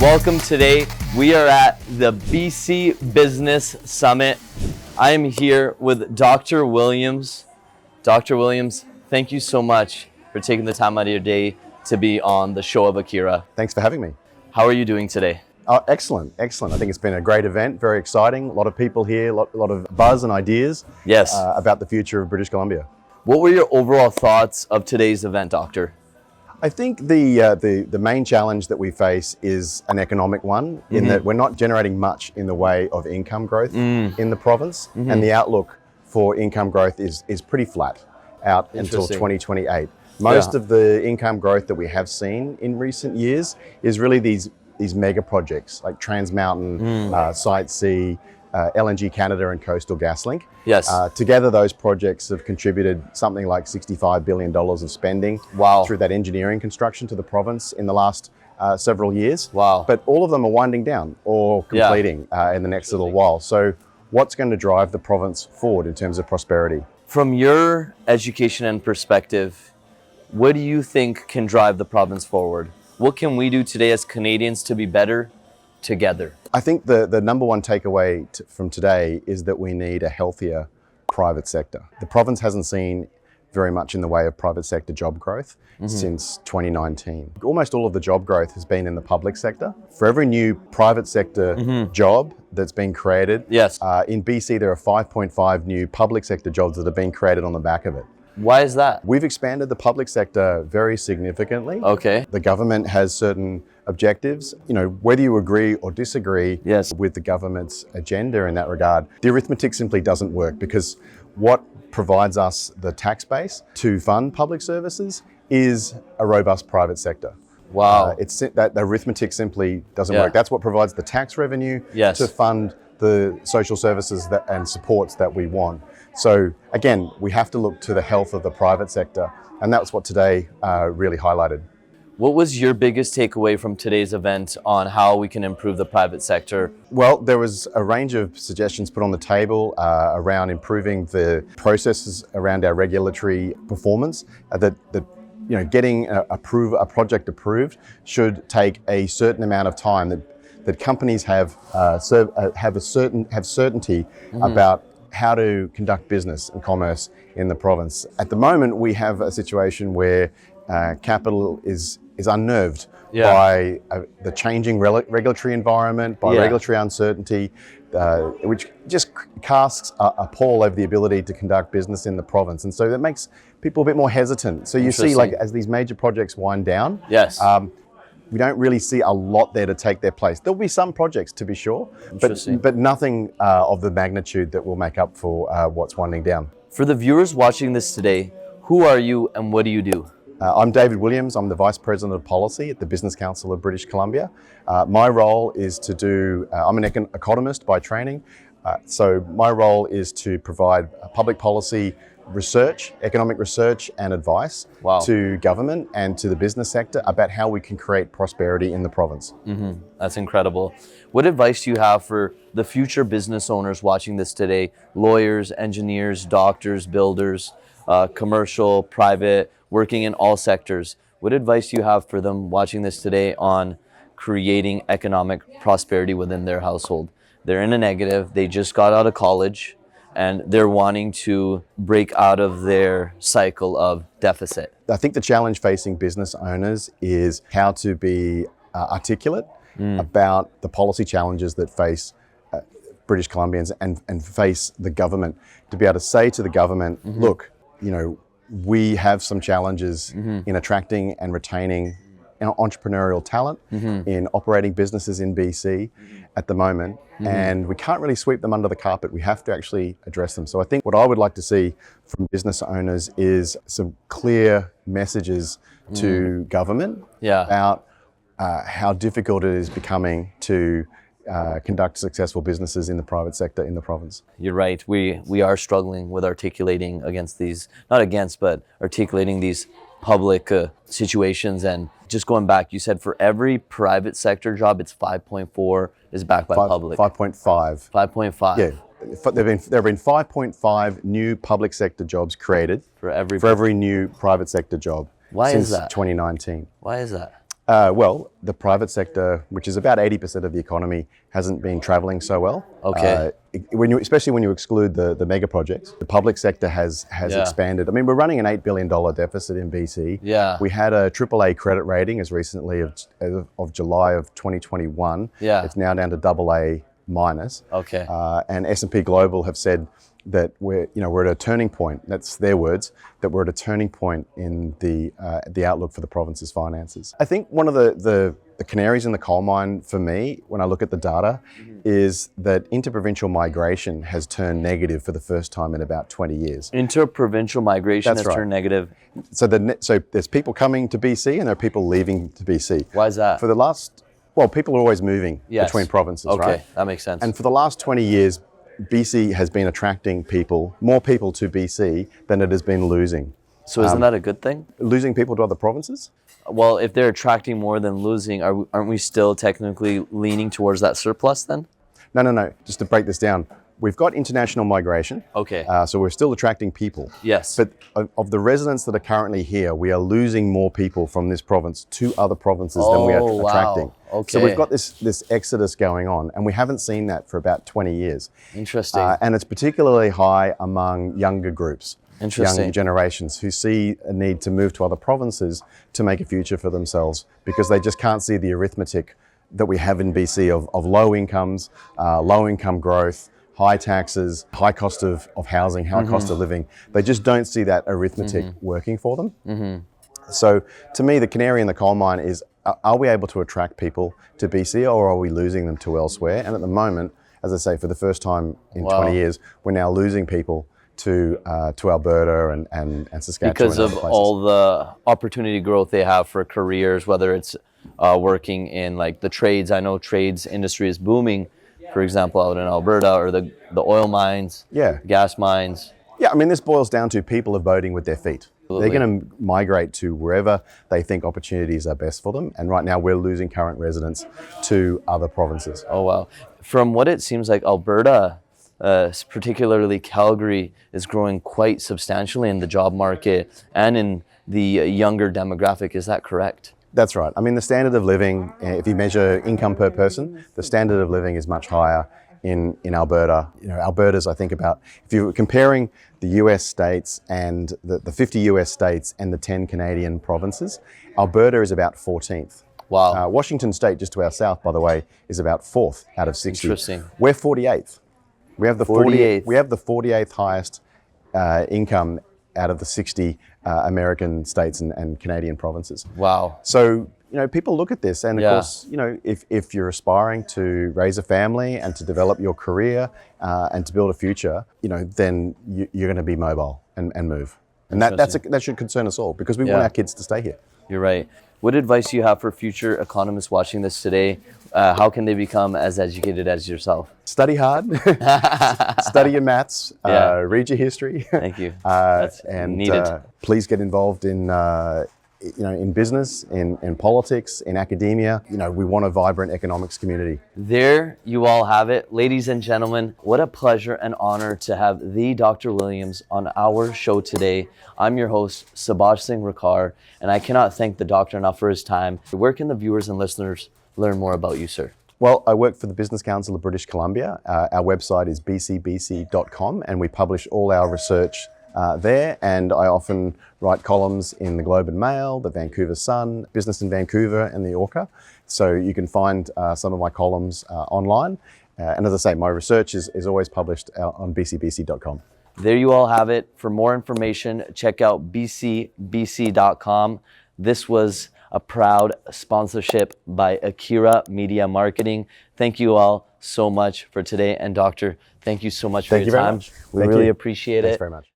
Welcome today. We are at the BC Business Summit. I am here with Dr. Williams. Dr. Williams, thank you so much for taking the time out of your day to be on the show of Akira. Thanks for having me. How are you doing today? Excellent. I think it's been a great event, very exciting. A lot of people here, a lot of buzz and ideas about the future of British Columbia. What were your overall thoughts of today's event, Doctor? I think the main challenge that we face is an economic one, in that we're not generating much in the way of income growth in the province, and the outlook for income growth is pretty flat out until 2028. Most of the income growth that we have seen in recent years is really these mega projects like Trans Mountain, Site C, LNG Canada and Coastal GasLink. Yes. Together, those projects have contributed something like $65 billion of spending through that engineering construction to the province in the last several years. Wow. But all of them are winding down or completing in the next little while. So what's going to drive the province forward in terms of prosperity? From your education and perspective, what do you think can drive the province forward? What can we do today as Canadians to be better together? I think the number one takeaway from today is that we need a healthier private sector. The province hasn't seen very much in the way of private sector job growth since 2019. Almost all of the job growth has been in the public sector. For every new private sector job that's been created, in BC there are 5.5 new public sector jobs that have been created on the back of it. Why is that? We've expanded the public sector very significantly. Okay. The government has certain objectives. You know, whether you agree or disagree with the government's agenda in that regard, the arithmetic simply doesn't work, because what provides us the tax base to fund public services is a robust private sector. Wow. That arithmetic simply doesn't work. That's what provides the tax revenue to fund the social services and supports that we want. So again, we have to look to the health of the private sector, and that's what today really highlighted. What was your biggest takeaway from today's event on how we can improve the private sector? Well, there was a range of suggestions put on the table around improving the processes around our regulatory performance. Getting a project approved should take a certain amount of time. That companies have certainty about how to conduct business and commerce in the province. At the moment, we have a situation where capital is unnerved by the changing regulatory environment, by regulatory uncertainty, which just casts a pall over the ability to conduct business in the province. And so that makes people a bit more hesitant. So you see, like, as these major projects wind down, we don't really see a lot there to take their place. There'll be some projects, to be sure, but nothing of the magnitude that will make up for what's winding down. For the viewers watching this today, who are you and what do you do? I'm David Williams. I'm the Vice President of Policy at the Business Council of British Columbia. My role is I'm an economist by training, so my role is to provide public policy research, economic research and advice to government and to the business sector about how we can create prosperity in the province. That's incredible. What advice do you have for the future business owners watching this today? Lawyers, engineers, doctors, builders, commercial, private, working in all sectors. What advice do you have for them watching this today on creating economic prosperity within their household? They're in a negative, they just got out of college, and they're wanting to break out of their cycle of deficit. I think the challenge facing business owners is how to be articulate about the policy challenges that face British Columbians and face the government. To be able to say to the government, look, we have some challenges in attracting and retaining entrepreneurial talent, in operating businesses in BC at the moment, and we can't really sweep them under the carpet. We have to actually address them. So I think what I would like to see from business owners is some clear messages to government about how difficult it is becoming to conduct successful businesses in the private sector in the province. You're right. We are struggling with articulating against these, but articulating these public situations. And just going back, you said for every private sector job, it's 5.4 is backed by public. 5.5. 5.5. Yeah. There have been 5.5 new public sector jobs created for every new private sector job since 2019. Why is that? Well, the private sector, which is about 80% of the economy, hasn't been travelling so well. Okay. Especially when you exclude the mega projects, the public sector has expanded. I mean, we're running an $8 billion deficit in BC. Yeah. We had a AAA credit rating as recently of July of 2021. Yeah. It's now down to AA minus. Okay. And S&P Global have said that we're at a turning point. That's their words. That we're at a turning point in the outlook for the province's finances. I think one of the canaries in the coal mine for me, when I look at the data, is that interprovincial migration has turned negative for the first time in about 20 years. Interprovincial migration That's has turned negative. So there's people coming to BC and there are people leaving to BC. Why is that? People are always moving between provinces, okay, right? That makes sense. And for the last 20 years, BC has been attracting more people to BC than it has been losing. So isn't that a good thing? Losing people to other provinces? Well, if they're attracting more than losing, aren't we still technically leaning towards that surplus then? No. Just to break this down, we've got international migration. Okay. So we're still attracting people. Yes. But of the residents that are currently here, we are losing more people from this province to other provinces than we are attracting. Wow. Okay. So we've got this exodus going on, and we haven't seen that for about 20 years. Interesting. And it's particularly high among younger groups. Interesting. Young generations who see a need to move to other provinces to make a future for themselves because they just can't see the arithmetic that we have in BC of low incomes, low income growth, high taxes, high cost of housing, high cost of living. They just don't see that arithmetic working for them. So to me, the canary in the coal mine is, are we able to attract people to BC or are we losing them to elsewhere? And at the moment, as I say, for the first time in 20 years, we're now losing people to Alberta and Saskatchewan. Because of all the opportunity growth they have for careers, whether it's working in like the trades. I know trades industry is booming, for example, out in Alberta, or the oil mines, gas mines. Yeah, I mean, this boils down to people are voting with their feet. Absolutely. They're going to migrate to wherever they think opportunities are best for them. And right now we're losing current residents to other provinces. Oh, wow. From what it seems like, Alberta, particularly Calgary, is growing quite substantially in the job market and in the younger demographic. Is that correct? That's right. I mean, the standard of living, if you measure income per person, the standard of living is much higher in Alberta. Alberta's, I think, about, if you're comparing the US states and the 50 US states and the 10 Canadian provinces, Alberta is about 14th. Wow. Washington State, just to our south, by the way, is about 4th out of 60. Interesting. We're 48th. We have the 48th. We have the 48th highest income out of the 60 American states and Canadian provinces. Wow. So, people look at this and of course, if you're aspiring to raise a family and to develop your career and to build a future, then you're going to be mobile and move. And that should concern us all because we want our kids to stay here. You're right. What advice do you have for future economists watching this today? How can they become as educated as yourself? Study hard, study your maths, read your history. Thank you. That's needed. Please get involved in business, in politics, in academia. We want a vibrant economics community. There you all have it. Ladies and gentlemen, what a pleasure and honor to have the Dr. Williams on our show today. I'm your host, Subaj Singh Rakkar, and I cannot thank the doctor enough for his time. Where can the viewers and listeners learn more about you, sir? Well, I work for the Business Council of British Columbia. Our website is bcbc.com, and we publish all our research there, and I often write columns in the Globe and Mail, the Vancouver Sun, Business in Vancouver, and the Orca. So you can find some of my columns online. And as I say, my research is always published on bcbc.com. There you all have it. For more information, check out bcbc.com. This was a proud sponsorship by Akira Media Marketing. Thank you all so much for today. And Doctor, thank you so much for your time. We really appreciate it. Thanks very much.